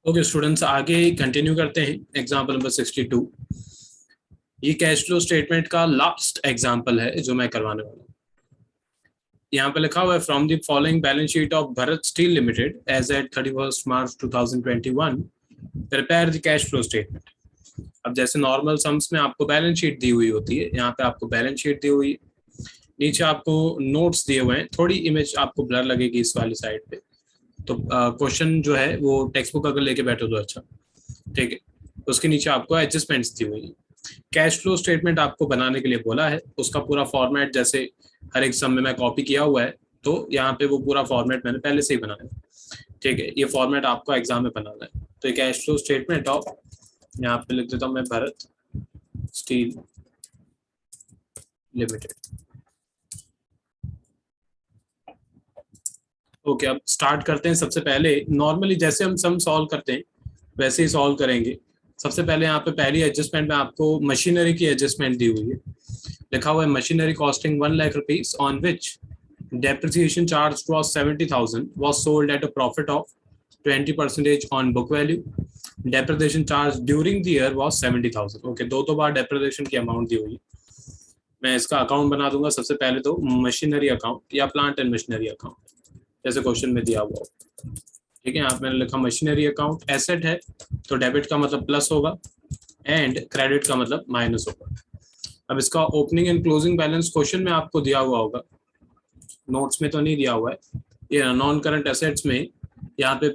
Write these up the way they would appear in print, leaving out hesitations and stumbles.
Okay students, आगे continue करते हैं। Example number 62। ये कैश फ्लो स्टेटमेंट का लास्ट एग्जाम्पल है जो मैं करवाने वाला हूँ। यहाँ पे लिखा हुआ है, from the following balance sheet of Bharat steel limited as at 31 March 2021 prepare the cash flow statement. अब जैसे नॉर्मल सम्स में आपको बैलेंस शीट दी हुई होती है, यहाँ पे आपको बैलेंस शीट दी हुई है, नीचे आपको नोट्स दिए हुए हैं। थोड़ी इमेज आपको ब्लर लगेगी इस वाली साइड पे, तो क्वेश्चन जो है वो टेक्स्ट बुक अगर लेके बैठो तो अच्छा, ठीक है। उसके नीचे आपको एडजस्टमेंट्स दी हुई है। कैश फ्लो स्टेटमेंट आपको बनाने के लिए बोला है, उसका पूरा फॉर्मेट जैसे हर एक सम में मैं कॉपी किया हुआ है, तो यहाँ पे वो पूरा फॉर्मेट मैंने पहले से ही बनाया है, ठीक है। ये फॉर्मेट आपको एग्जाम में बनाना है। तो ये कैश फ्लो स्टेटमेंट ऑफ, यहाँ पे लिख देता हूँ मैं, भरत स्टील लिमिटेड। ओके, अब स्टार्ट करते हैं। सबसे पहले नॉर्मली जैसे हम सम सॉल्व करते हैं वैसे ही सॉल्व करेंगे। सबसे पहले यहाँ पे पहली एडजस्टमेंट में आपको मशीनरी की एडजस्टमेंट दी हुई है। लिखा हुआ है, machinery costing 1 lakh rupees on which depreciation charge was 70,000 was sold at a profit of 20% on book value. Depreciation charge during the year was 70,000. Okay, दो बार डेप्रिसिएशन की अमाउंट दी हुई है। मैं इसका अकाउंट बना दूंगा। सबसे पहले तो मशीनरी अकाउंट या प्लांट एंड मशीनरी अकाउंट, जैसे क्वेश्चन में दिया हुआ, ठीक है। यहाँ पे मैंने लिखा मशीनरी अकाउंट। एसेट है तो डेबिट का मतलब प्लस होगा एंड क्रेडिट का मतलब माइनस होगा। अब इसका opening and closing balance question में आपको दिया हुआ होगा, नोट्स में तो नहीं दिया हुआ है। ये नॉन करंट एसेट्स में यहाँ पे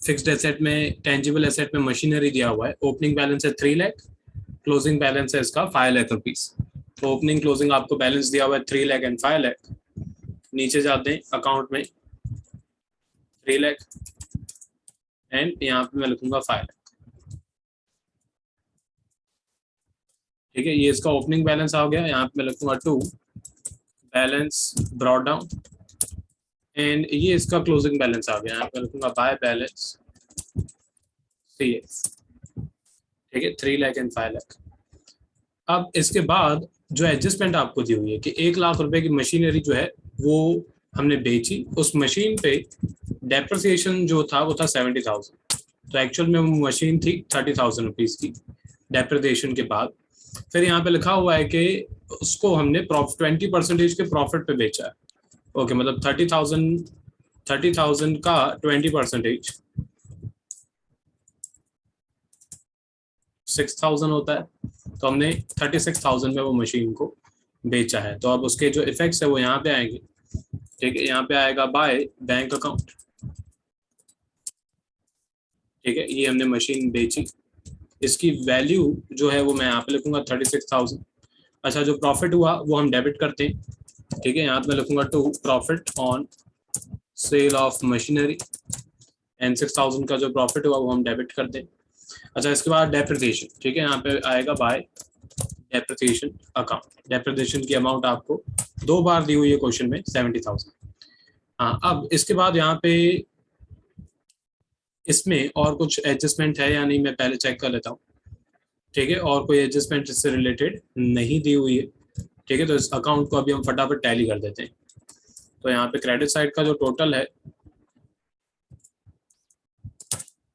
फिक्स्ड एसेट में, टेंजिबल एसेट में मशीनरी दिया हुआ है। ओपनिंग बैलेंस है 3 लाख, क्लोजिंग बैलेंस है इसका 5 लाख रुपीज। तो ओपनिंग क्लोजिंग आपको बैलेंस दिया हुआ है 3 लाख एंड 5 लाख। नीचे जाते हैं अकाउंट में 3 लाख एंड यहाँ पे मैं लिखूंगा 5 लाख, ठीक है। ये इसका ओपनिंग बैलेंस आ गया। यहाँ पे मैं लिखूंगा 2 बैलेंस ब्रॉट डाउन एंड ये इसका क्लोजिंग बैलेंस आ गया। यहाँ पे लिखूंगा बाय बैलेंस CS, ठीक है, 3 लाख एंड 5 लाख। अब इसके बाद जो एडजस्टमेंट आपको दी हुई है कि 1 लाख रुपए की मशीनरी जो है वो हमने बेची, उस मशीन पे डेप्रिसिएशन जो था वो था 70,000। तो एक्चुअल में वो मशीन थी 30,000 रुपीज की डेप्रिसिएशन के बाद। फिर यहाँ पे लिखा हुआ है कि उसको हमने 20% के प्रॉफिट पे बेचा है। ओके, मतलब 30,000 का 20% 6,000 होता है, तो हमने 36,000 में वो मशीन को बेचा है। तो अब उसके जो इफेक्ट्स है वो यहाँ पे आएंगे, ठीक है। यहाँ पे आएगा बाय बैंक अकाउंट, ठीक है। ये हमने मशीन बेची, इसकी वैल्यू जो है वो मैं यहाँ पे लिखूंगा 36,000। अच्छा, जो प्रॉफिट हुआ वो हम डेबिट करते हैं, ठीक है। यहाँ पे मैं लिखूंगा 2 profit on sale of machinery and 6,000 का जो प्रॉफिट हुआ वो हम डेबिट करते हैं। अच्छा, इसके बाद डेप्रिसिएशन, ठीक है। यहाँ पे आएगा बाय डेप्रिसिएशन अकाउंट। डेप्रिसिएशन की अमाउंट आपको 2 बार दी हुई है क्वेश्चन में, 70,000। हाँ, अब इसके बाद यहाँ पे इसमें और कुछ एडजस्टमेंट है या नहीं मैं पहले चेक कर लेता हूँ, ठीक है। और कोई एडजस्टमेंट इससे रिलेटेड नहीं दी हुई है, ठीक है। तो इस अकाउंट को अभी हम फटाफट टैली कर देते हैं। तो यहाँ पे क्रेडिट साइड का जो टोटल है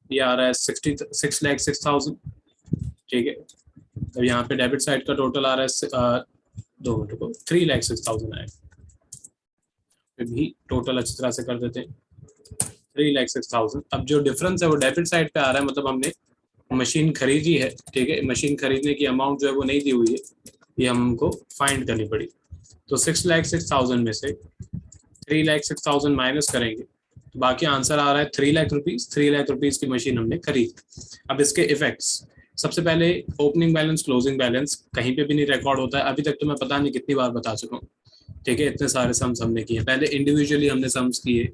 ये आ रहा है 6,06,000, ठीक है। तो यहाँ पे डेबिट साइड का टोटल आ रहा है 2 मिनट को 3,06,000 आएगा। भी टोटल अच्छी तरह से कर देते हैं 3,06,000। अब जो डिफरेंस है वो डेबिट साइड पे आ रहा है, मतलब हमने मशीन खरीदी है, ठीक है। मशीन खरीदने की अमाउंट जो है वो नहीं दी हुई है, ये हमको फाइंड करनी पड़ी। तो 6,06,000 में से 3,06,000 माइनस करेंगे तो बाकी आंसर आ रहा है 3 लाख रुपीज। 3 लाख रुपीज की मशीन हमने खरीदी। अब इसके इफेक्ट्स, सबसे पहले ओपनिंग बैलेंस क्लोजिंग बैलेंस कहीं पे भी नहीं रिकॉर्ड होता है। अभी तक तो मैं पता नहीं कितनी बार बता चुका हूँ, ठीक है। इतने सारे सम्स हमने किए, पहले इंडिविजुअली हमने सम्स किए,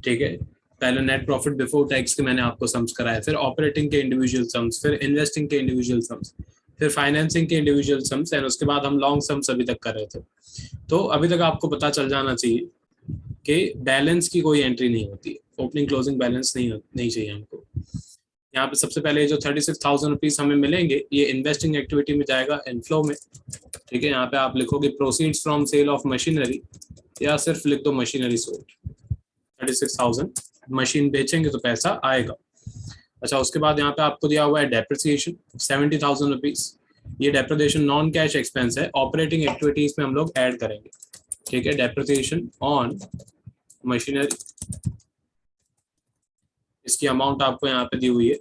ठीक है। पहले नेट प्रॉफिट बिफोर टैक्स के मैंने आपको सम्स कराया, फिर ऑपरेटिंग के इंडिविजुअल सम्स, फिर इन्वेस्टिंग के इंडिविजुअल सम्स, फिर फाइनेंसिंग के इंडिविजुअल सम्स एंड उसके बाद हम लॉन्ग सम्स अभी तक कर रहे थे। तो अभी तक आपको पता चल जाना चाहिए कि बैलेंस की कोई एंट्री नहीं होती है, ओपनिंग क्लोजिंग बैलेंस नहीं चाहिए हमको। यहाँ पे सबसे पहले जो 36,000 रुपीज हमें मिलेंगे ये इन्वेस्टिंग एक्टिविटी में जाएगा, इनफ्लो में, ठीक है। यहाँ पे आप लिखोगे proceeds from sale of machinery या सिर्फ लिख दो मशीनरी सोल्ड। 36,000 मशीन बेचेंगे तो पैसा आएगा। अच्छा, उसके बाद यहाँ पे आपको दिया हुआ है डेप्रिसिएशन 70,000 रुपीज। ये डेप्रिसिएशन नॉन कैश एक्सपेंस है, ऑपरेटिंग एक्टिविटीज में हम लोग ऐड करेंगे। ठीक है, डेप्रिसिएशन ऑन मशीनरी, इसकी अमाउंट आपको यहाँ पे दी हुई है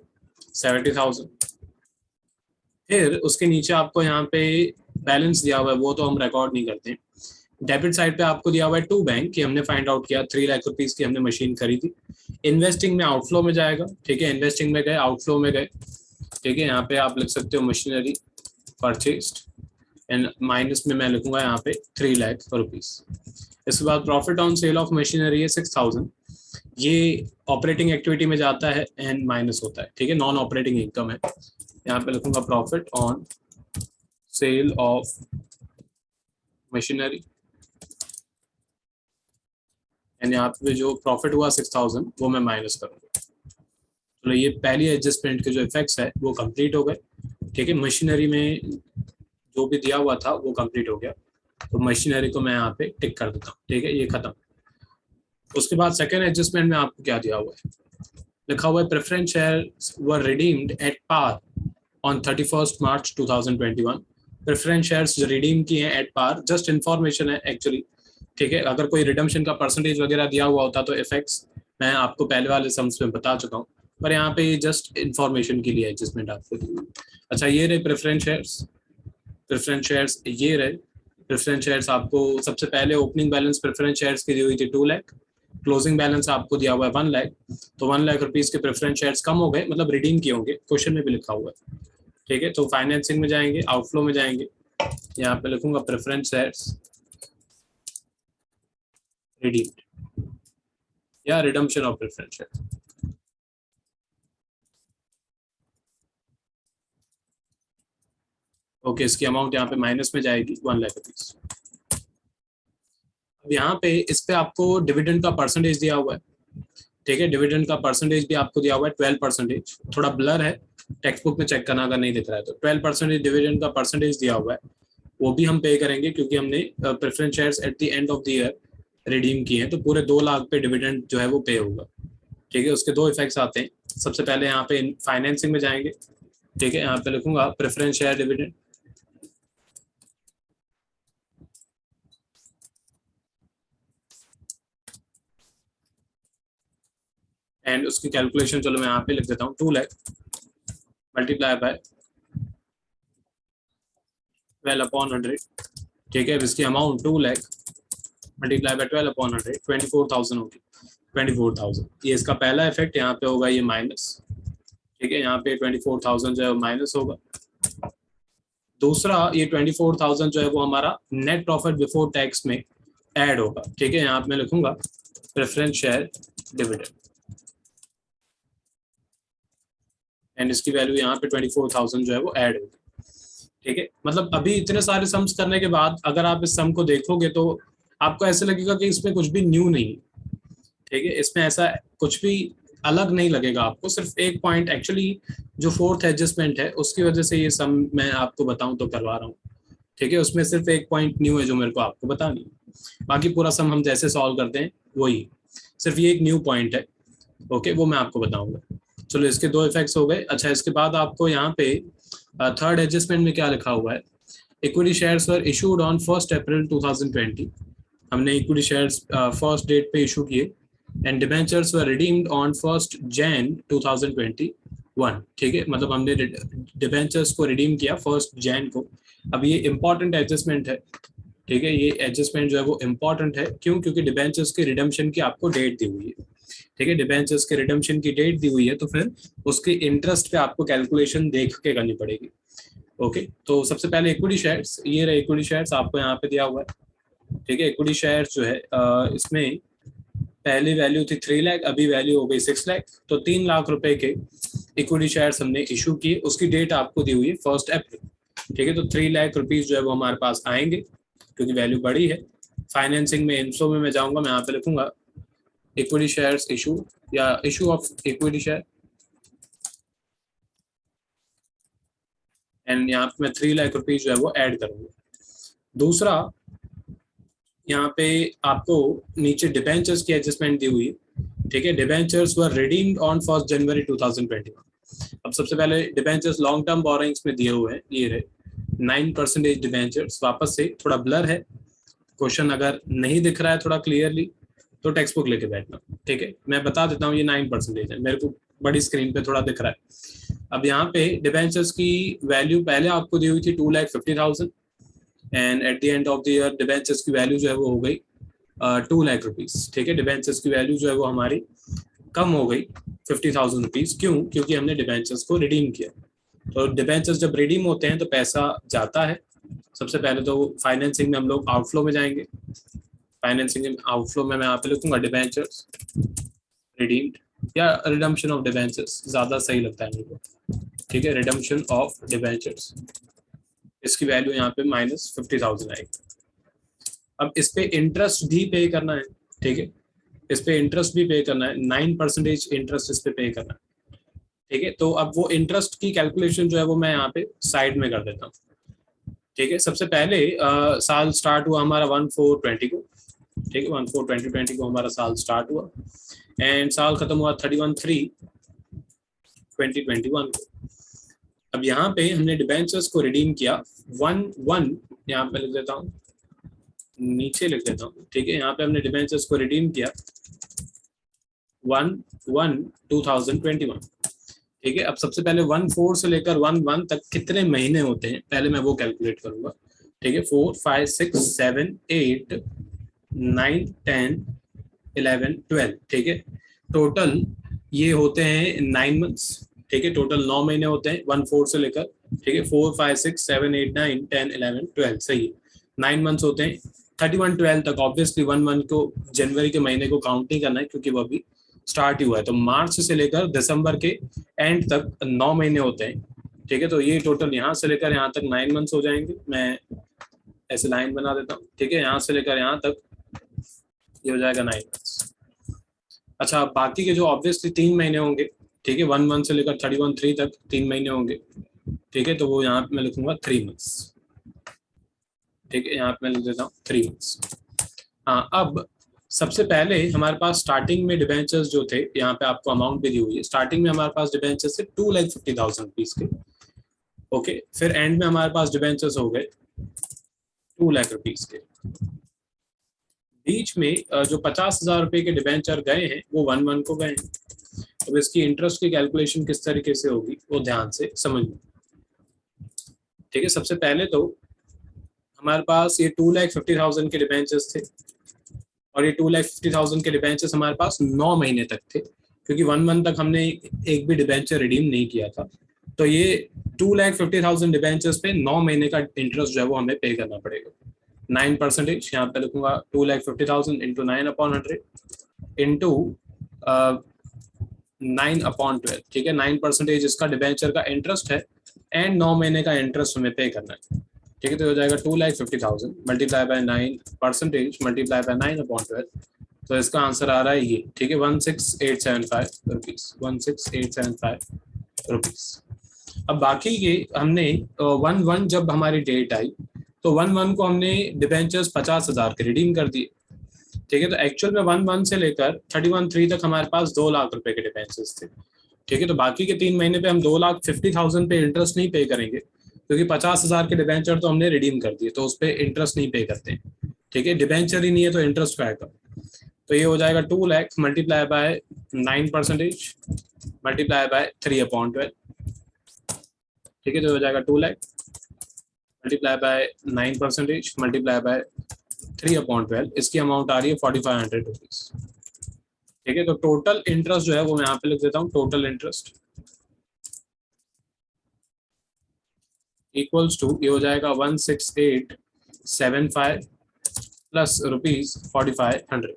70,000। फिर उसके नीचे आपको यहाँ पे बैलेंस दिया हुआ है, वो तो हम रिकॉर्ड नहीं करते। डेबिट साइड पे आपको दिया हुआ है 2 बैंक की हमने फाइंड आउट किया, 3 लाख रुपीज की हमने मशीन खरीदी। इन्वेस्टिंग में आउटफ्लो में जाएगा। ठीक है, इन्वेस्टिंग में गए, आउटफ्लो में गए। ठीक है, यहाँ पे आप लिख सकते हो मशीनरी परचेस्ड एंड माइनस में मैं लिखूंगा यहाँ पे 3 लाख रुपीज। इसके बाद profit on sale of machinery है 6,000, ये ऑपरेटिंग एक्टिविटी में जाता है एंड माइनस होता है। ठीक है, नॉन ऑपरेटिंग इनकम है। यहाँ पे लिखूंगा profit on sale of machinery and यहाँ पे जो प्रॉफिट हुआ 6,000 वो मैं माइनस करूंगा। तो ये पहली एडजस्टमेंट के जो इफेक्ट्स है वो कंप्लीट हो गए। ठीक है, मशीनरी में जो भी दिया हुआ था वो कंप्लीट हो गया, तो मशीनरी को मैं यहाँ पे टिक कर देता हूँ। ठीक है, ये खत्म। उसके बाद सेकेंड एडजस्टमेंट में आपको क्या दिया हुआ है, लिखा हुआ है preference shares were redeemed at par on 31 March 2021। Preference shares redeem किए हैं एट पार, जस्ट इन्फॉर्मेशन है एक्चुअली। ठीक है, अगर कोई रिडम्पशन का परसेंटेज वगैरह दिया हुआ होता तो इफेक्ट्स मैं आपको पहले वाले सम्स में बता चुका हूँ, पर यहाँ पे जस्ट इन्फॉर्मेशन के लिए एडजस्टमेंट आपको दी हुई। अच्छा, ये रहे प्रेफरेंस शेयर्स। प्रेफरेंस शेयर्स ये रहे। प्रेफरेंस शेयर्स आपको सबसे पहले ओपनिंग बैलेंस प्रेफरेंस शेयर्स की दी हुई थी 2 लाख, क्लोजिंग बैलेंस आपको दिया हुआ है 1 लाख। तो 1 लाख रुपीज के प्रेफरेंस शेयर्स कम हो गए, मतलब रिडीम किए होंगे, क्वेश्चन में भी लिखा हुआ है। ठीक है, तो फाइनेंसिंग में जाएंगे, आउटफ्लो में जाएंगे, यहाँ पे लिखूंगा प्रेफरेंस शेयर्स रिडीम्ड या redemption of preference share. Okay, इसकी अमाउंट यहाँ पे माइनस में जाएगी 1 लाख रुपीज। अब यहाँ पे इस पे आपको डिविडेंड का परसेंटेज दिया हुआ है। ठीक है, डिविडेंड का परसेंटेज भी आपको दिया हुआ है 12%। थोड़ा ब्लर है, टेक्स्ट बुक में चेक करना अगर नहीं दिख रहा है तो। 12% डिविडेंड का परसेंटेज दिया हुआ है, वो भी हम पे करेंगे क्योंकि हमने preference shares at the end of the year redeem किए हैं, तो पूरे 2 लाख पे डिविडेंड जो है वो पे होगा। ठीक है, उसके 2 इफेक्ट्स आते हैं। सबसे पहले यहाँ पे फाइनेंसिंग में जाएंगे। ठीक है, यहाँ पे लिखूंगा प्रेफरेंस शेयर डिविडेंड एंड उसकी कैलकुलेशन चलो मैं यहाँ पे लिख देता हूँ 2 लाख मल्टीप्लाई बाय 12/100। ठीक है, इसकी अमाउंट 2 लाख मल्टीप्लाई बाय 12/100 24,000 होगी। 24,000 ये इसका पहला इफेक्ट यहाँ पे होगा, ये माइनस। ठीक है, यहाँ पे 24,000 जो है माइनस होगा। दूसरा, ये 24,000 जो है वो हमारा नेट प्रॉफिट बिफोर टैक्स में ऐड होगा। ठीक है, यहाँ पे मैं लिखूंगा प्रेफरेंस शेयर डिविडेंड एंड इसकी वैल्यू यहाँ पे 24,000 जो है वो ऐड होगी। ठीक है, मतलब अभी इतने सारे सम्स करने के बाद अगर आप इस सम को देखोगे तो आपको ऐसे लगेगा कि इसमें कुछ भी न्यू नहीं। ठीक है, इसमें ऐसा कुछ भी अलग नहीं लगेगा आपको, सिर्फ एक पॉइंट एक्चुअली जो फोर्थ एडजस्टमेंट है उसकी वजह से ये सम मैं आपको बताऊं तो करवा रहा हूँ। ठीक है, उसमें सिर्फ एक पॉइंट न्यू है जो मेरे को आपको बतानी है, बाकी पूरा सम हम जैसे सॉल्व करते हैं वही, सिर्फ ये एक न्यू पॉइंट है। ओके, वो मैं आपको बताऊंगा। चलो, इसके 2 इफेक्ट्स हो गए। अच्छा, इसके बाद आपको यहाँ पे थर्ड एडजस्टमेंट में क्या लिखा हुआ है, equity shares were issued on 1 अप्रैल 2020। हमने इक्विटी शेयर्स फर्स्ट डेट पे इशू किए and debentures were redeemed on 1 जनवरी 2021। ठीक है, मतलब हमने डिबेंचर्स को रिडीम किया 1 जनवरी को। अब ये इंपॉर्टेंट एडजस्टमेंट है। ठीक है, ये एडजस्टमेंट जो है वो इंपॉर्टेंट है, क्यों? क्योंकि डिबेंचर्स के रिडम्पशन की आपको डेट दी हुई है। ठीक है, डिबेंचर्स के रिडम्पशन की डेट दी हुई है, तो फिर उसके इंटरेस्ट पे आपको कैलकुलेशन देख के करनी पड़ेगी। ओके, तो सबसे पहले इक्विटी शेयर्स, ये रहे इक्विटी शेयर्स आपको यहाँ पे दिया हुआ है। ठीक है, इक्विटी शेयर्स जो है इसमें पहली वैल्यू थी 3 लाख, अभी वैल्यू हो गई 6 लाख, तो 3 लाख रुपए के इक्विटी शेयर्स हमने इशू किए, उसकी डेट आपको दी हुई है 1 अप्रैल। ठीक है, तो 3 लाख रुपीज जो है वो हमारे पास आएंगे क्योंकि वैल्यू बड़ी है। फाइनेंसिंग में इनफ्लो में मैं जाऊंगा, मैं यहाँ पे लिखूंगा इक्विटी शेयर्स इशू या issue of equity share and यहाँ पे मैं 3 लाख रुपीज जो है वो ऐड करूंगा। दूसरा, यहाँ पे आपको नीचे डिबेंचर्स की एडजस्टमेंट दी हुई है। ठीक है, डिबेंचर्स वर रिडीम्ड ऑन 1 जनवरी 2021। अब सबसे पहले डिबेंचर्स लॉन्ग टर्म बोरोइंग्स में दिए हुए हैं, ये रहे 9% डिबेंचर्स। वापस से थोड़ा ब्लर है क्वेश्चन, अगर नहीं दिख रहा है थोड़ा क्लियरली तो टेक्स्ट बुक लेके बैठना, ठीक है। मैं बता देता हूँ ये 9% है, मेरे को बड़ी स्क्रीन पे थोड़ा दिख रहा है। अब यहाँ पे डिबेंचर्स की वैल्यू पहले आपको दी हुई थी 2,50,000 and at the end of the year debentures की वैल्यू जो है वो हो गई 2 लाख रुपीज, ठीक है। डिबेंचर्स की वैल्यू जो है वो हमारी कम हो गई 50,000 रुपीज। क्यों? क्योंकि हमने डिबेंचर्स को रिडीम किया। तो डिबेंचर्स जब रिडीम होते हैं तो पैसा जाता है। सबसे पहले तो फाइनेंसिंग में हम लोग आउटफ्लो में जाएंगे। फाइनेंसिंग में आउटफ्लो में मैं यहाँ पे लिखूंगा डिबेंचर्स रिडीम्ड, या रिडम्पशन ऑफ डिबेंचर्स ज्यादा सही लगता है मेरे को, ठीक है। रिडम्पशन ऑफ डिबेंचर्स, इसकी वैल्यू यहाँ पे -50,000 आएगी। अब इस पे इंटरेस्ट भी पे करना है, ठीक है। इस पे इंटरेस्ट भी पे करना है, 9% इंटरेस्ट इस पे पे करना है, ठीक है। तो अब वो इंटरेस्ट की कैलकुलेशन जो है वो मैं यहाँ पे साइड में कर देता हूँ, ठीक है। सबसे पहले साल स्टार्ट हुआ हमारा 1/4/20 को, ठीक है। 1/4/2020 को हमारा साल स्टार्ट हुआ एंड साल खत्म हुआ 31/3/2021 को। अब यहाँ पे हमने डिबेंचर्स को रिडीम किया 1/1, यहाँ पे लिख देता हूँ, नीचे लिख देता हूँ, ठीक है। यहाँ पे हमने डिबेंचर्स को रिडीम किया 1/1/2021, ठीक है। अब सबसे पहले 1/4 से लेकर 1/1 तक कितने महीने होते हैं पहले मैं वो कैलकुलेट करूंगा, ठीक है। 4, 5, 6, 7, 8, 9, 10, 11, 12, ठीक है। टोटल ये होते हैं 9 मंथ्स, ठीक है। टोटल 9 महीने होते हैं 1/4 से लेकर, ठीक है। 4, 5, 6, 7, 8, 9, 10, 11, 12, सही है। 9 मंथ्स होते हैं 31/12 तक। ऑब्वियसली 1/1 को जनवरी के महीने को काउंट नहीं करना है क्योंकि वो अभी स्टार्ट ही हुआ है। तो मार्च से लेकर दिसंबर के एंड तक 9 महीने होते हैं, ठीक है। तो ये टोटल यहाँ से लेकर यहाँ तक 9 मंथ्स हो जाएंगे। मैं ऐसे लाइन बना देता हूँ, ठीक है। यहाँ से लेकर यहाँ तक ये हो जाएगा 9 मंथ्स। अच्छा, बाकी के जो ऑब्वियसली 3 महीने होंगे, ठीक है। 1/1 से लेकर 31/3 तक 3 महीने होंगे, ठीक है। तो वो यहाँ पे मैं लिखूंगा 3 मंथ्स, ठीक है। यहाँ पे मैं लिख देता हूँ 3 मंथ्स। हाँ, अब सबसे पहले हमारे पास स्टार्टिंग में डिबेंचर्स जो थे, यहाँ पे आपको अमाउंट भी दी हुई है। स्टार्टिंग में हमारे पास डिबेंचर्स थे 2,50,000 रुपीज के, ओके। फिर एंड में हमारे पास डिबेंचर्स हो गए 2 लाख रुपीज के। बीच में जो 50,000 रुपए के डिबेंचर गए हैं वो 1/1 को गए हैं। अब इसकी इंटरेस्ट की कैलकुलेशन किस तरीके से होगी वो ध्यान से समझिए, ठीक है। सबसे पहले तो हमारे पास ये 2,50,000 के डिबेंचर्स थे और ये 2,50,000 के डिबेंचर्स हमारे पास 9 महीने तक थे, क्योंकि 1/1 तक हमने एक भी डिबेंचर रिडीम नहीं किया था। तो ये 2,50,000 डिबेंचर्स पे 9 महीने का इंटरेस्ट जो है वो हमें पे करना पड़ेगा। 9%, यहाँ पे लिखूंगा 2,50,000 इंटू 9/100 इंटू 9/12, ठीक है। 9% इसका डिबेंचर का इंटरेस्ट है एंड 9 महीने का इंटरेस्ट हमें पे करना है, ठीक है। तो हो जाएगा 2,50,000 मल्टीप्लाई बाय 9% मल्टीप्लाई बाय 9/12। तो इसका आंसर आ रहा है ये, ठीक है, 16,875 रुपीज, 16,875 रुपीज। अब बाकी के हमने 1/1 जब हमारी डेट आई तो 1/1 को हमने डिबेंचर्स 50,000 के रिडीम कर दिए, ठीक है। तो एक्चुअल में 1/1 से लेकर 31/3 तक हमारे पास 2 लाख रुपए के डिबेंचर्स थे, ठीक है। तो बाकी के 3 महीने पे हम 2,50,000 पे इंटरेस्ट नहीं पे करेंगे क्योंकि 50,000 के डिबेंचर तो हमने रिडीम कर दिए, तो उस पर इंटरेस्ट नहीं पे करते हैं, ठीक है। डिबेंचर ही नहीं है तो इंटरेस्ट क्या आएगा। तो ये हो जाएगा 2 lakh multiply by 9% multiply by 3/12, ठीक है। तो हो जाएगा 2 lakh multiply by 9% multiply by 3/12। इसकी अमाउंट आ रही है 4,500 रुपीज, ठीक है। तो टोटल इंटरेस्ट जो है वो मैं यहाँ पे लिख देता हूँ, टोटल इंटरेस्ट इक्वल्स टू, ये हो जाएगा 16,875 प्लस रुपीज 4,500,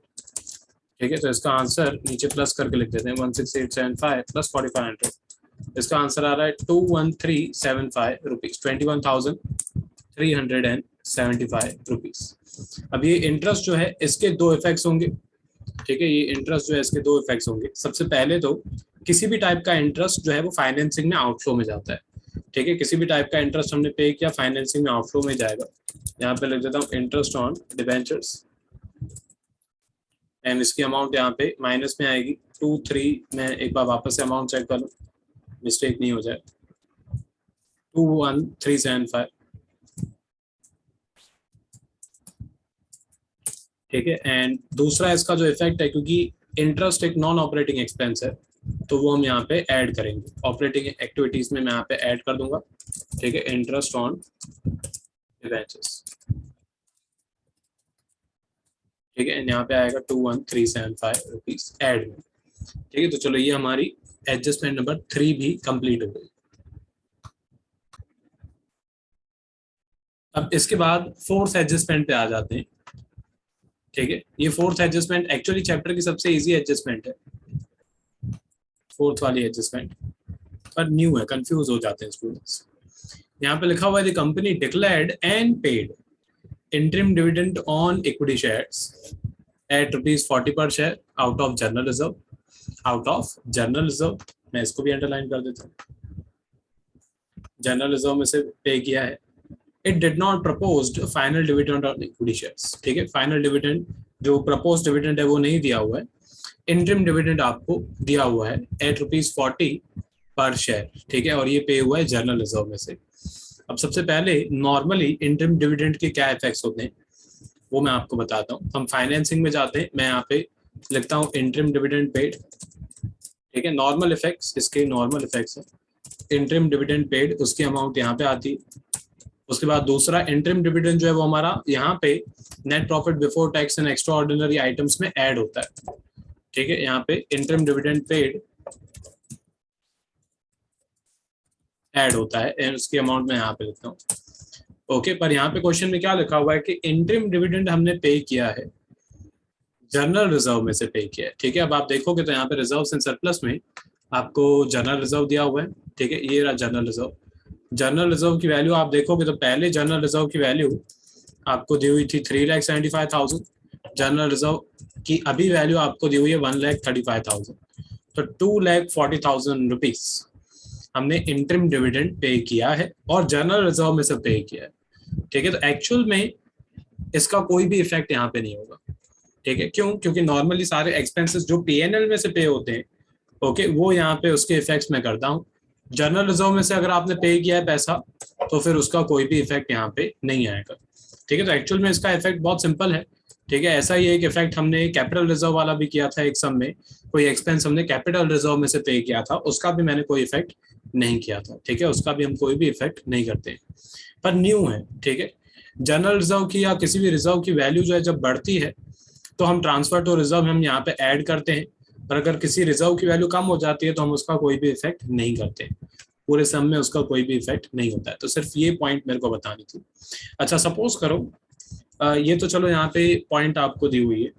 ठीक है। तो इसका आंसर नीचे प्लस करके लिख देते हैं 16,875 प्लस 4,500। इसका आंसर आ रहा है 21,375 रुपीज, 21,375 रुपीज। अब ये इंटरेस्ट जो है इसके 2 इफेक्ट्स होंगे, ठीक है। ये इंटरेस्ट जो है इसके 2 इफेक्ट्स होंगे। सबसे पहले तो किसी भी टाइप का इंटरेस्ट जो है वो फाइनेंसिंग में आउटफ्लो में जाता है, ठीक है। किसी भी टाइप का इंटरेस्ट हमने पे किया फाइनेंसिंग में आउटफ्लो में जाएगा। यहाँ पे लिख देता हूँ इंटरेस्ट ऑन डिबेंचर्स एंड इसकी अमाउंट यहाँ पे माइनस में आएगी 2,3। मैं एक बार वापस से अमाउंट चेक कर लूँ, मिस्टेक नहीं हो जाए। 21375, ठीक है। एंड दूसरा इसका जो इफेक्ट है, क्योंकि इंटरेस्ट एक नॉन ऑपरेटिंग एक्सपेंस है, तो वो हम यहाँ पे ऐड करेंगे ऑपरेटिंग एक्टिविटीज में, मैं यहाँ पे ऐड कर दूंगा, ठीक है, इंटरेस्ट ऑन डिबेंचर्स, ठीक है। यहाँ पे आएगा 21375 रुपीज ऐड में, ठीक है। तो चलो ये हमारी एडजस्टमेंट नंबर 3 भी कंप्लीट हो गई। अब इसके बाद फोर्थ एडजस्टमेंट पे आ जाते हैं, ठीक है। ये फोर्थ एडजस्टमेंट एक्चुअली चैप्टर की सबसे इजी एडजस्टमेंट है, फोर्थ वाली एडजस्टमेंट, पर न्यू है, कंफ्यूज हो जाते हैं स्टूडेंट्स। यहाँ पे लिखा हुआ है the company declared and paid interim dividend on equity shares at ₹40 पर share out of general reserve, out of general reserve, मैं इसको भी अंडरलाइन कर देता हूँ, जनरल रिजर्व में से पे किया है। It did not proposed final dividend on equity shares, ठीक है। फाइनल डिविडेंड जो प्रपोज डिविडेंड है वो नहीं दिया हुआ है, इंटरिम डिविडेंड आपको दिया हुआ है एट ₹40 पर शेयर, ठीक है, और ये पे हुआ है जनरल रिजर्व में से। अब सबसे पहले नॉर्मली इंटरिम डिविडेंड के क्या इफेक्ट्स होते हैं वो मैं आपको बताता हूँ। हम फाइनेंसिंग में जाते हैं, मैं यहाँ पे लिखता हूँ इंटरिम डिविडेंड पेड, ठीक है। नॉर्मल इफेक्ट्स, इसके नॉर्मल इफेक्ट्स है, इंटरिम डिविडेंड पेड, उसकी अमाउंट यहाँ पे आती है। उसके बाद दूसरा इंटरिम डिविडेंड जो है वो हमारा यहाँ पे net profit before tax and extra ordinary items में ऐड होता है, ठीक है। यहाँ पे इंटरिम डिविडेंड पेड ऐड होता है एंड उसकी अमाउंट मैं यहाँ पे लिखता हूँ, ओके। पर यहाँ पे क्वेश्चन में क्या लिखा हुआ है कि इंटरिम डिविडेंड हमने पे किया है, जनरल रिजर्व में से पे किया है, ठीक है। अब आप देखोगे तो यहाँ पे रिजर्व एंड सरप्लस में आपको जनरल रिजर्व दिया हुआ है, ठीक है, ये रहा जनरल रिजर्व। जनरल रिजर्व की वैल्यू आप देखोगे तो पहले जनरल रिजर्व की वैल्यू आपको दी हुई थी 3,75,000, जनरल रिजर्व की अभी वैल्यू आपको दी हुई है 1,35,000, तो 2,40,000 रुपीज हमने इंटरिम डिविडेंड पे किया है और जनरल रिजर्व में से पे किया है, ठीक है। तो एक्चुअल में इसका कोई भी इफेक्ट यहाँ पे नहीं होगा, ठीक है। क्यों? क्योंकि नॉर्मली सारे एक्सपेंसेस जो पीएनएल में से पे होते हैं, ओके, वो यहाँ पे उसके इफेक्ट्स मैं करता हूँ। जनरल रिजर्व में से अगर आपने पे किया है पैसा तो फिर उसका कोई भी इफेक्ट यहाँ पे नहीं आएगा, ठीक है। तो एक्चुअल में इसका इफेक्ट बहुत सिंपल है, ठीक है। ऐसा ही एक इफेक्ट हमने कैपिटल रिजर्व वाला भी किया था, एक सम में कोई एक्सपेंस हमने कैपिटल रिजर्व में से पे किया था, उसका भी मैंने कोई इफेक्ट नहीं किया था, ठीक है। उसका भी हम कोई भी इफेक्ट नहीं करते, पर न्यू है, ठीक है। जनरल रिजर्व की या किसी भी रिजर्व की वैल्यू जो है जब बढ़ती है तो हम ट्रांसफर टू रिजर्व हम यहाँ पे ऐड करते हैं, पर अगर किसी रिजर्व की वैल्यू कम हो जाती है तो हम उसका कोई भी इफेक्ट नहीं करते, पूरे सम में उसका कोई भी इफेक्ट नहीं होता है। तो सिर्फ ये पॉइंट मेरे को बतानी थी। अच्छा, सपोज करो ये तो चलो यहाँ पे पॉइंट आपको दी हुई है,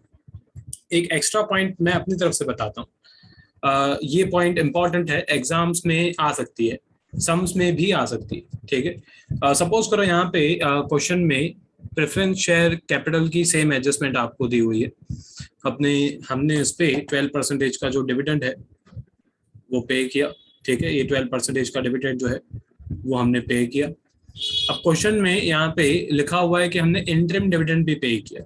एक एक्स्ट्रा पॉइंट मैं अपनी तरफ से बताता हूँ। ये पॉइंट इंपॉर्टेंट है, एग्जाम्स में आ सकती है, सम्स में भी आ सकती है, ठीक है। सपोज करो यहाँ पे क्वेश्चन में प्रेफरेंस शेयर कैपिटल की सेम एडजस्टमेंट आपको दी हुई है, अपने हमने इस पे 12% का जो डिविडेंड है वो पे किया, ठीक है। ये 12% का डिविडेंड जो है वो हमने पे किया। अब क्वेश्चन में यहाँ पे लिखा हुआ है कि हमने इंटरिम डिविडेंड भी पे किया,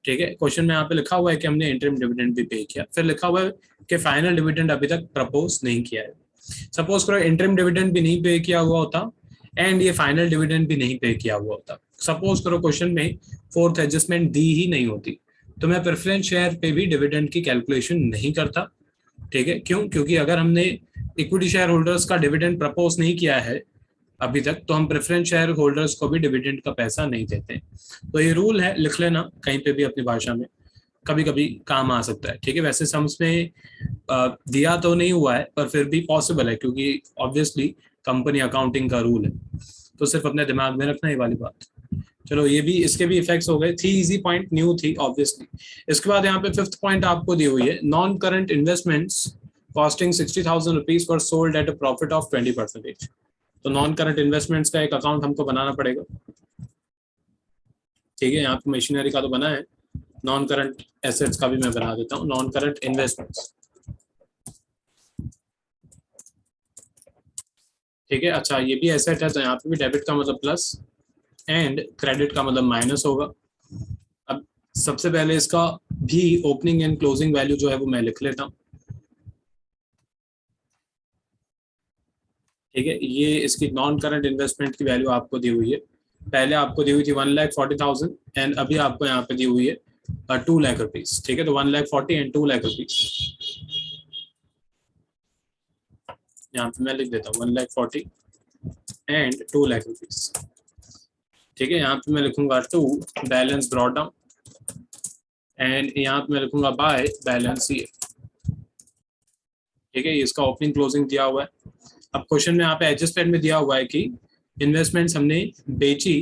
ठीक है। क्वेश्चन में यहाँ पे लिखा हुआ है कि हमने इंटरिम डिविडेंड भी पे किया, फिर लिखा हुआ है कि फाइनल डिविडेंड अभी तक प्रपोज नहीं किया है। सपोज करो इंटरिम डिविडेंड भी नहीं पे किया हुआ होता एंड ये फाइनल डिविडेंड भी नहीं पे किया हुआ होता, सपोज करो क्वेश्चन में फोर्थ एडजस्टमेंट दी ही नहीं होती, तो मैं प्रेफरेंस शेयर पे भी डिविडेंड की कैलकुलेशन नहीं करता, ठीक है। क्यों? क्योंकि अगर हमने इक्विटी शेयर होल्डर्स का डिविडेंड प्रपोज नहीं किया है अभी तक, तो हम प्रेफरेंस शेयर होल्डर्स को भी डिविडेंड का पैसा नहीं देते। तो ये रूल है, लिख लेना कहीं पे भी अपनी भाषा में, कभी कभी काम आ सकता है, ठीक है। वैसे सम्स में दिया तो नहीं हुआ है पर फिर भी पॉसिबल है, क्योंकि ऑब्वियसली कंपनी अकाउंटिंग का रूल है, तो सिर्फ अपने दिमाग में रखना ये वाली बात। चलो ये भी, इसके भी इफेक्ट्स हो गए, थी इजी पॉइंट, न्यू थी ऑब्वियसली। इसके बाद यहाँ पे फिफ्थ पॉइंट आपको दी हुई है, non current investments costing 60,000 rupees for sold at a profit of 20%। तो नॉन करंट इन्वेस्टमेंट्स का एक अकाउंट हमको बनाना पड़ेगा, ठीक है। यहाँ पे मशीनरी का तो बना है, नॉन करंट एसेट्स का भी मैं बना देता हूँ, नॉन करंट इन्वेस्टमेंट्स, ठीक है। अच्छा, ये भी एसेट है तो यहाँ पे भी डेबिट का मतलब प्लस एंड क्रेडिट का मतलब माइनस होगा। अब सबसे पहले इसका भी ओपनिंग एंड क्लोजिंग वैल्यू जो है वो मैं लिख लेता हूँ, ठीक है, ये इसकी नॉन करंट इन्वेस्टमेंट की वैल्यू आपको दी हुई है। पहले आपको दी हुई थी 1,40,000 एंड अभी आपको यहाँ पे दी हुई है 2 लाख रुपीज। ठीक है, तो 1,40,000 एंड 2 लाख रुपीज यहाँ पे मैं लिख देता हूँ 1,40,000 एंड 2 लाख रुपीज। ठीक है, यहाँ पे मैं लिखूंगा 2 बैलेंस ब्रॉट डाउन एंड यहाँ पे मैं लिखूंगा बाय बैलेंस ये। ठीक है, इसका ओपनिंग क्लोजिंग दिया हुआ है। अब क्वेश्चन में यहाँ पे एडजस्टमेंट में दिया हुआ है कि इन्वेस्टमेंट्स हमने बेची।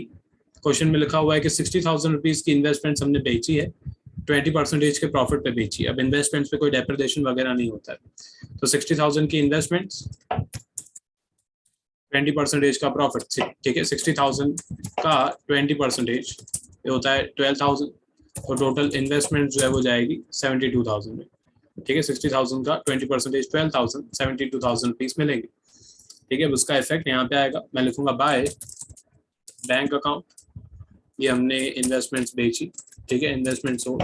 क्वेश्चन में लिखा हुआ है कि 60,000 रुपीज की इन्वेस्टमेंट्स हमने बेची है, 20% के प्रॉफिट पे बेची है। अब इन्वेस्टमेंट्स पे कोई डेप्रिसिएशन वगैरह नहीं होता है, तो 60,000 की इन्वेस्टमेंट्स, 20% का प्रॉफिट। ठीक है, 60,000 का 20% होता है 12,000, तो टोटल इन्वेस्टमेंट जो है वो जाएगी 72,000 में। ठीक है, 60,000 का 20% 12,000, 72,000 रुपीज मिलेंगे। ठीक है, उसका इफेक्ट यहाँ पे आएगा। मैं लिखूंगा बाय बैंक अकाउंट, ये हमने इन्वेस्टमेंट्स बेची। ठीक है, इन्वेस्टमेंट्स हो।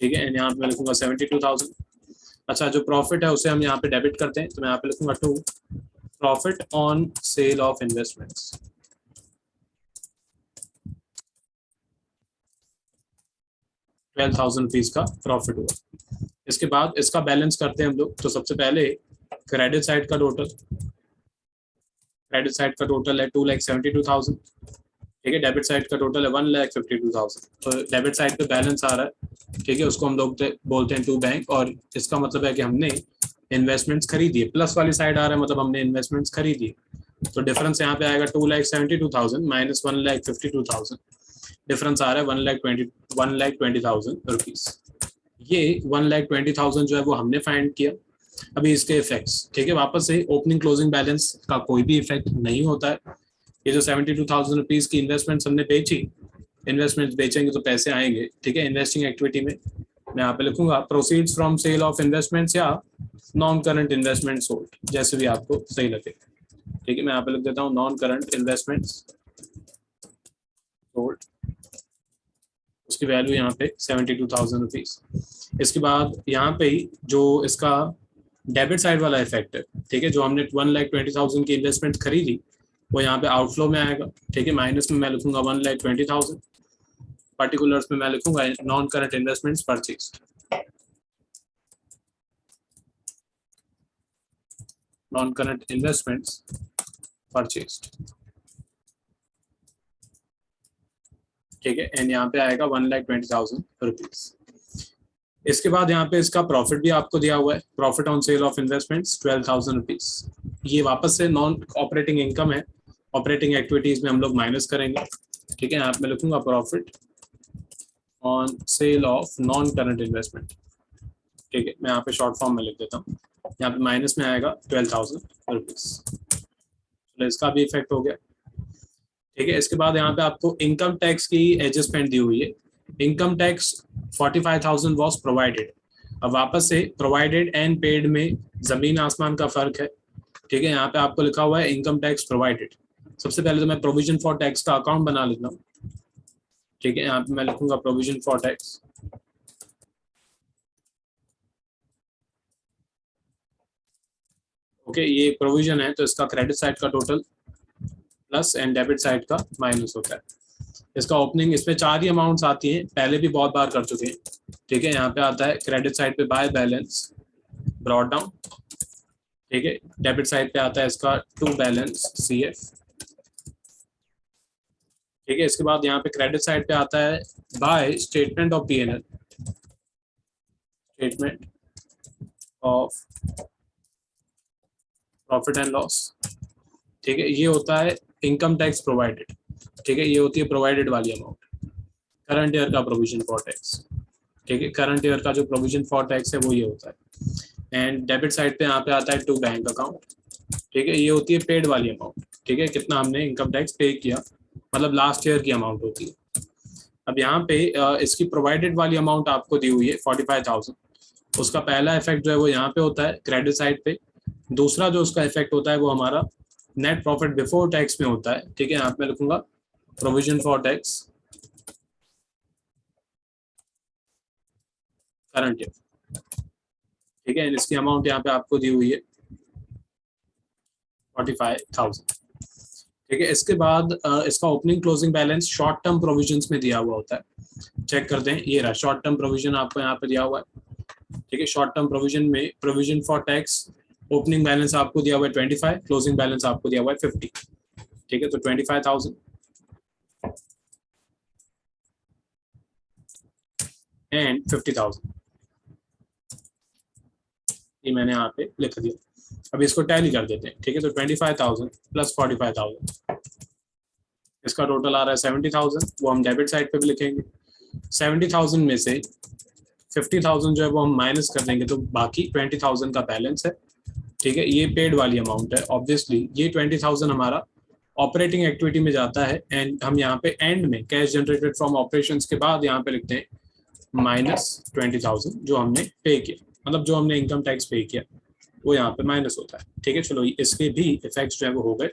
ठीक है, यहाँ पे मैं लिखूंगा 72,000। अच्छा, जो प्रॉफिट है उसे हम यहाँ पे डेबिट करते हैं, तो मैं यहाँ पे लिखूंगा 2 profit on sale of investments. 12,000 rupees का प्रॉफिट हुआ। इसके बाद इसका बैलेंस करते हैं हम लोग। तो सबसे पहले क्रेडिट साइड का टोटल, क्रेडिट साइड का टोटल है 2,72,000। ठीक है, डेबिट साइड का टोटल है 1,52,000। तो डेबिट साइड पे बैलेंस आ रहा है। ठीक है, उसको हम लोग बोलते हैं टू बैंक, और इसका मतलब है कि हमने इन्वेस्टमेंट्स खरीदी है। प्लस वाली साइड आ रहा है, मतलब हमने इन्वेस्टमेंट्स खरीदी है। तो डिफरेंस यहाँ पे आएगा 2,72,000 माइनस 1,52,000। डिफरेंस आ रहा है 1,20,000 रुपीज। ये 1,20,000 जो है वो हमने फाइंड किया। अभी इसके इफेक्ट्स, ठीक है, वापस से ओपनिंग क्लोजिंग बैलेंस का कोई भी इफेक्ट नहीं होता है। ये जो 72,000 रुपीज की इन्वेस्टमेंट्स हमने बेची, इन्वेस्टमेंट्स बेचेंगे तो पैसे आएंगे। ठीक है, इन्वेस्टिंग एक्टिविटी में मैं यहाँ पे लिखूंगा proceeds from sale of investments या नॉन करंट इन्वेस्टमेंट सोल्ड, जैसे भी आपको सही लगे। ठीक है, मैं यहाँ पे लिख देता हूँ नॉन करंट इन्वेस्टमेंट्स सोल्ड, उसकी वैल्यू यहाँ पे 72,000 रुपीज। इसके बाद यहाँ पे ही जो इसका डेबिट साइड वाला इफेक्ट है, ठीक है, जो हमने 1,20,000 की इन्वेस्टमेंट खरीदी, वो यहाँ पे आउटफ्लो में आएगा। ठीक है, माइनस में मैं लिखूंगा 1,20,000, पर्टिकुलर्स में मैं लिखूंगा non current investments purchased, non current investments purchased. ठीक है, एंड यहाँ पे आएगा 1,20,000 रुपीज। इसके बाद यहाँ पे इसका प्रॉफिट भी आपको दिया हुआ है, profit on sale of investments 12,000 rupees. ये वापस से नॉन ऑपरेटिंग इनकम है, ऑपरेटिंग एक्टिविटीज में हम लोग माइनस करेंगे। ठीक है, यहाँ पे मैं लिखूंगा profit on sale of non current investment. ठीक है, मैं यहाँ पे शॉर्ट फॉर्म में लिख देता हूँ। यहाँ पे माइनस में आएगा 12,000 रुपीज। तो इसका भी इफेक्ट हो गया। ठीक है, इसके बाद यहाँ पे आपको इनकम टैक्स की एडजस्टमेंट दी हुई है। Income tax 45,000 was provided. अब वापस से प्रोवाइडेड एंड पेड में जमीन आसमान का फर्क है। ठीक है, यहाँ पे आपको लिखा हुआ है इनकम टैक्स प्रोवाइडेड। सबसे पहले तो मैं प्रोविजन फॉर टैक्स का अकाउंट बना लेता हूँ। ठीक है, यहाँ पे मैं लिखूंगा प्रोविजन फॉर टैक्स। ओके, ये प्रोविजन है, तो इसका क्रेडिट साइड का total plus and debit side का माइनस होता है। इसका ओपनिंग, इसमें 4 ही अमाउंट्स आती हैं, पहले भी बहुत बार कर चुके हैं। ठीक है, यहाँ पे आता है क्रेडिट साइड पे बाय बैलेंस ब्रॉट डाउन। ठीक है, डेबिट साइड पे आता है इसका टू बैलेंस CF। ठीक है, इसके बाद यहाँ पे क्रेडिट साइड पे आता है by statement of P&L, statement of profit and loss. ठीक है, ये होता है इनकम टैक्स प्रोवाइडेड। ठीक है, ये होती है प्रोवाइडेड वाली अमाउंट, करंट ईयर का प्रोविजन फॉर टैक्स। ठीक है, करंट ईयर का जो प्रोविजन फॉर टैक्स है वो ये होता है। एंड डेबिट साइड पे यहाँ पे आता है टू बैंक अकाउंट। ठीक है, ये होती है पेड वाली अमाउंट। ठीक है, कितना हमने इनकम टैक्स पे किया, मतलब लास्ट ईयर की अमाउंट होती है। अब यहाँ पे इसकी प्रोवाइडेड वाली अमाउंट आपको दी हुई है 45,000। उसका पहला इफेक्ट जो है वो यहाँ पे होता है क्रेडिट साइड पे। दूसरा जो उसका इफेक्ट होता है वो हमारा नेट प्रॉफिट बिफोर टैक्स में होता है। ठीक है, यहाँ पे मैं लिखूंगा provision for tax current year. ठीक है, इसकी अमाउंट यहाँ पे आपको दी हुई है 45,000। ठीक है, इसके बाद इसका opening closing balance short term provisions में दिया हुआ होता है। चेक करते हैं, ये रहा शॉर्ट टर्म प्रोविजन आपको यहाँ पे दिया हुआ है। ठीक है, शॉर्ट टर्म प्रोविजन में provision for tax opening balance आपको दिया हुआ है 25, क्लोजिंग बैलेंस आपको दिया हुआ है 50। ठीक है, तो 25,000 एंड 50,000 ये मैंने यहाँ पे लिख दिया। अब इसको टैली कर देते हैं। ठीक है, तो 25,000 प्लस 45,000, इसका टोटल आ रहा है 70,000। वो हम डेबिट साइड पे भी लिखेंगे। 70,000 में से 50,000 जो है वो हम माइनस कर देंगे, तो बाकी 20,000 का बैलेंस है। ठीक है, ये पेड वाली अमाउंट है। ऑब्वियसली ये 20,000 हमारा ऑपरेटिंग एक्टिविटी में जाता है, एंड हम यहाँ पे एंड में कैश जनरेटेड फ्रॉम ऑपरेशंस के बाद यहाँ पे लिखते हैं -20,000 जो हमने पे किया, मतलब जो हमने इनकम टैक्स पे किया वो यहाँ पे माइनस होता है। ठीक है, चलो इसके भी इफेक्ट्स जो है वो हो गए।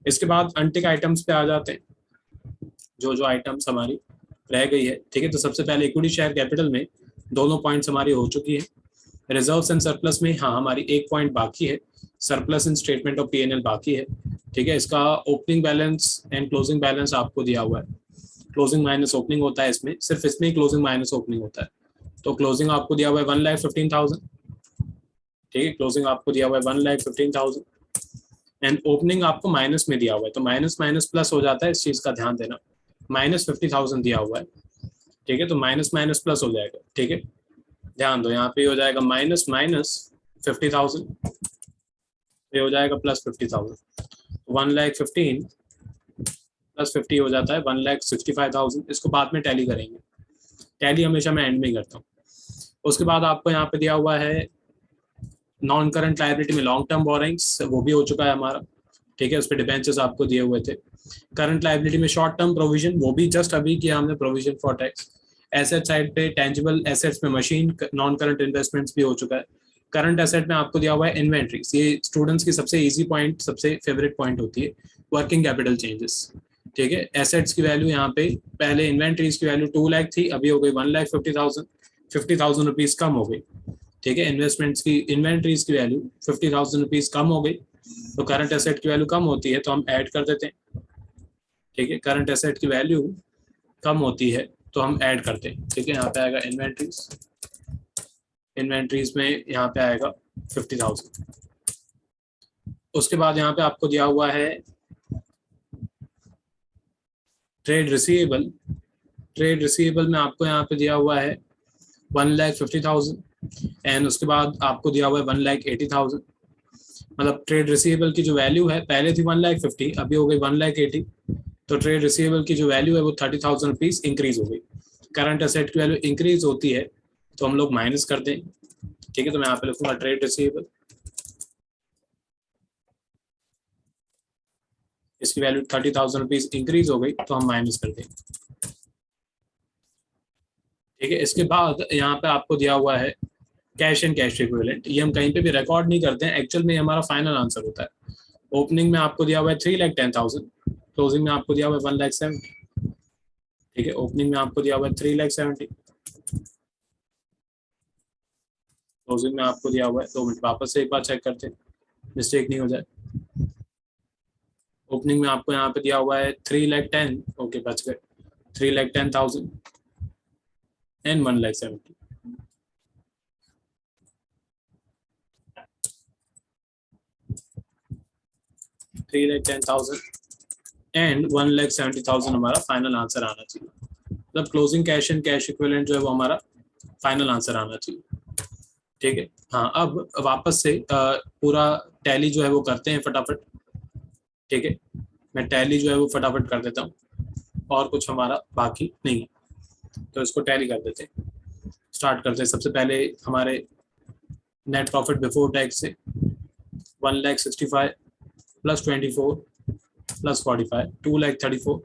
इसके बाद अनटिक आइटम्स पे आ जाते हैं, जो जो आइटम्स हमारी रह गई है। ठीक है, तो सबसे पहले इक्विटी शेयर कैपिटल में दोनों पॉइंट्स हमारी हो चुकी है। रिजर्व्स एंड सरप्लस में हाँ हमारी एक पॉइंट बाकी है, surplus in statement of P&L बाकी है। ठीक है, इसका opening balance and closing balance आपको दिया हुआ है। क्लोजिंग माइनस ओपनिंग होता है इसमें, सिर्फ इसमें ही क्लोजिंग माइनस ओपनिंग होता है। तो क्लोजिंग आपको दिया हुआ है 1,15,000। ठीक है, क्लोजिंग आपको दिया हुआ है 1,15,000 एंड ओपनिंग आपको माइनस में दिया हुआ है, तो माइनस माइनस प्लस हो जाता है, इस चीज का ध्यान देना। -50,000 दिया हुआ है। ठीक है, तो माइनस माइनस प्लस हो जाएगा। ठीक है, ध्यान दो, यहाँ पे हो जाएगा -50,000, ये हो जाएगा +50,000। 1,15,000 प्लस 50 हो जाता है 1,65,000। इसको बाद में टैली करेंगे, टैली हमेशा मैं एंड में ही करता हूँ। उसके बाद आपको यहाँ पे दिया हुआ है नॉन करंट लायबिलिटी में लॉन्ग टर्म बोरिंग्स, वो भी हो चुका है हमारा। ठीक है, उस पर डिबेंचर्स आपको दिए हुए थे। करंट लायबिलिटी में शॉर्ट टर्म प्रोविजन, वो भी जस्ट अभी किया हमने, provision for tax. Asset side पे टेंजिबल एसेट्स में मशीन, नॉन करंट इन्वेस्टमेंट्स भी हो चुका है। करंट एसेट में आपको दिया हुआ है इन्वेंट्रीज, ये स्टूडेंट्स की सबसे इजी पॉइंट, सबसे फेवरेट पॉइंट होती है, वर्किंग कैपिटल चेंजेस। ठीक है, एसेट्स की वैल्यू यहाँ पे पहले इन्वेंट्रीज की वैल्यू 2 लाख थी, अभी हो गई 1,50,000, 50,000 रुपीज कम हो गई। ठीक है, इन्वेस्टमेंट्स की इन्वेंट्रीज की वैल्यू 50,000 रुपीज कम हो गई, तो करंट एसेट की वैल्यू कम होती है तो हम ऐड कर देते हैं। ठीक है, करंट एसेट की वैल्यू कम होती है तो हम ऐड करते हैं। ठीक है, यहाँ पे आएगा इन्वेंट्रीज, इन्वेंट्रीज में यहाँ पे आएगा 50,000। उसके बाद यहाँ पे आपको दिया हुआ है ट्रेड रिसीवेबल। ट्रेड रिसीवेबल में आपको यहाँ पे दिया हुआ है 1,50,000 एंड उसके बाद आपको दिया हुआ है 1,80,000। मतलब ट्रेड रिसीवेबल की जो वैल्यू है पहले थी 1,50,000, अभी हो गई 1,80,000, तो ट्रेड रिसीवेबल की जो वैल्यू है वो 30,000 रुपीज इंक्रीज हो गई। करंट एसेट की वैल्यू इंक्रीज होती है तो हम लोग माइनस कर दें। ठीक है, तो मैं यहाँ पे लिखूंगा ट्रेड रिसीवेबल, इसकी वैल्यू 30,000 रुपीज इंक्रीज हो गई तो हम माइनस कर देंगे। ठीक है, इसके बाद यहाँ पे आपको दिया हुआ है कैश एंड कैश इक्विवेलेंट। ये हम कहीं पे भी रिकॉर्ड नहीं करते हैं, एक्चुअल में हमारा फाइनल आंसर होता है। ओपनिंग में आपको दिया हुआ है 3,10,000, क्लोजिंग में आपको दिया हुआ है 1,70,000। ठीक है, ओपनिंग में आपको दिया हुआ है 3,70,000, क्लोजिंग में आपको दिया हुआ है, 2 मिनट वापस से एक बार चेक करते हैं, मिस्टेक नहीं हो जाए। ओपनिंग में आपको यहाँ पे दिया हुआ है 3,10,000, ओके बच गए, 3,10,000 एंड 1,70,000। 3,10,000 एंड 1,70,000 हमारा फाइनल आंसर आना चाहिए। मतलब closing cash and cash equivalent जो है वो हमारा फाइनल आंसर आना चाहिए। ठीक है, हाँ अब वापस से पूरा टैली जो है वो करते हैं फटाफट। ठीक है, मैं टैली जो है वो फटाफट कर देता हूँ, और कुछ हमारा बाकी नहीं है, तो इसको टैली कर देते हैं। स्टार्ट करते हैं। सबसे पहले हमारे नेट प्रॉफिट बिफोर टैक्स से 1,65,000 प्लस 24 प्लस 45, 2,34,000,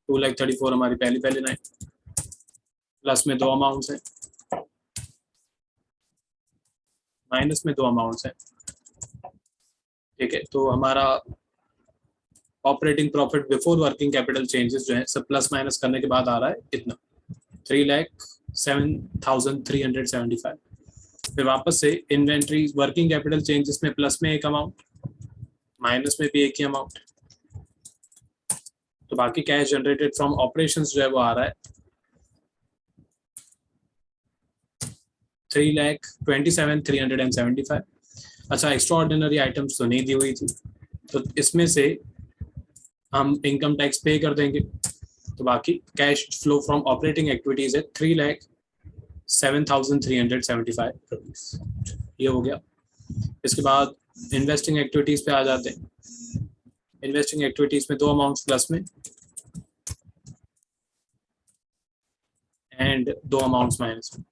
2,34,000 हमारी पहली लाइन, प्लस में 2 अमाउंट्स हैं, माइनस में 2 अमाउंट्स हैं। ठीक है, तो हमारा operating profit before working capital changes जो है सब प्लस माइनस करने के बाद आ रहा है इतना, 3,07,375। फिर वापस से इन्वेंट्री वर्किंग कैपिटल चेंजेस में प्लस में एक अमाउंट, माइनस में भी एक ही अमाउंट। तो बाकी कैश जनरेटेड फ्रॉम ऑपरेशंस जो है वो आ रहा है 3,27,375। अच्छा, एक्स्ट्रा ऑर्डिनरी आइटम्स तो नहीं दी हुई थी, तो इसमें से हम इनकम टैक्स पे कर देंगे। तो बाकी cash flow from operating activities है 3,07,375 रुपीज। ये हो गया। इसके बाद इन्वेस्टिंग एक्टिविटीज पे आ जाते हैं। इन्वेस्टिंग एक्टिविटीज में दो अमाउंट्स प्लस में एंड दो अमाउंट्स माइनस में।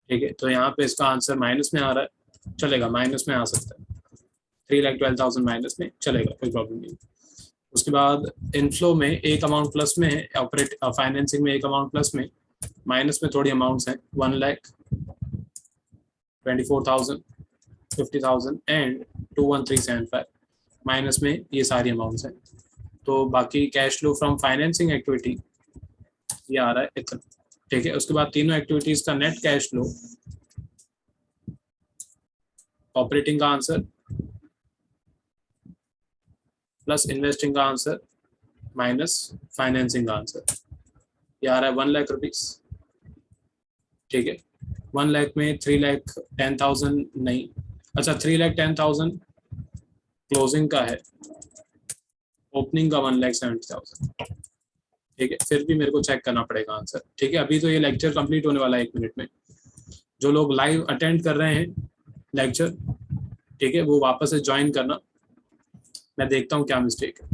ठीक है, तो यहाँ पे इसका आंसर माइनस में आ रहा है, चलेगा, माइनस में आ सकता है, 3,12,000 माइनस में चलेगा, कोई प्रॉब्लम नहीं। उसके बाद इनफ्लो में एक अमाउंट प्लस में है, ऑपरेट फाइनेंसिंग में एक अमाउंट प्लस में, माइनस में थोड़ी अमाउंट्स हैं 1,24,000, 50,000 एंड 21375, माइनस में ये सारी अमाउंट्स हैं। तो बाकी cash flow from financing activity ये आ रहा है इतना। ठीक है, उसके बाद तीनों एक्टिविटीज का नेट कैश फ्लो, ऑपरेटिंग का आंसर प्लस इन्वेस्टिंग का आंसर माइनस फाइनेंसिंग का आंसर, ये आ रहा है 1 लाख रुपीज। ठीक है, 1 लाख में 3,10,000 नहीं, अच्छा 3,10,000 क्लोजिंग का है, ओपनिंग का 1,70,000। ठीक है, फिर भी मेरे को चेक करना पड़ेगा आंसर। ठीक है, अभी तो ये लेक्चर कंप्लीट होने वाला है 1 मिनट में। जो लोग लाइव अटेंड कर रहे हैं लेक्चर, ठीक है, वो वापस से ज्वाइन करना, मैं देखता हूँ क्या मिस्टेक है।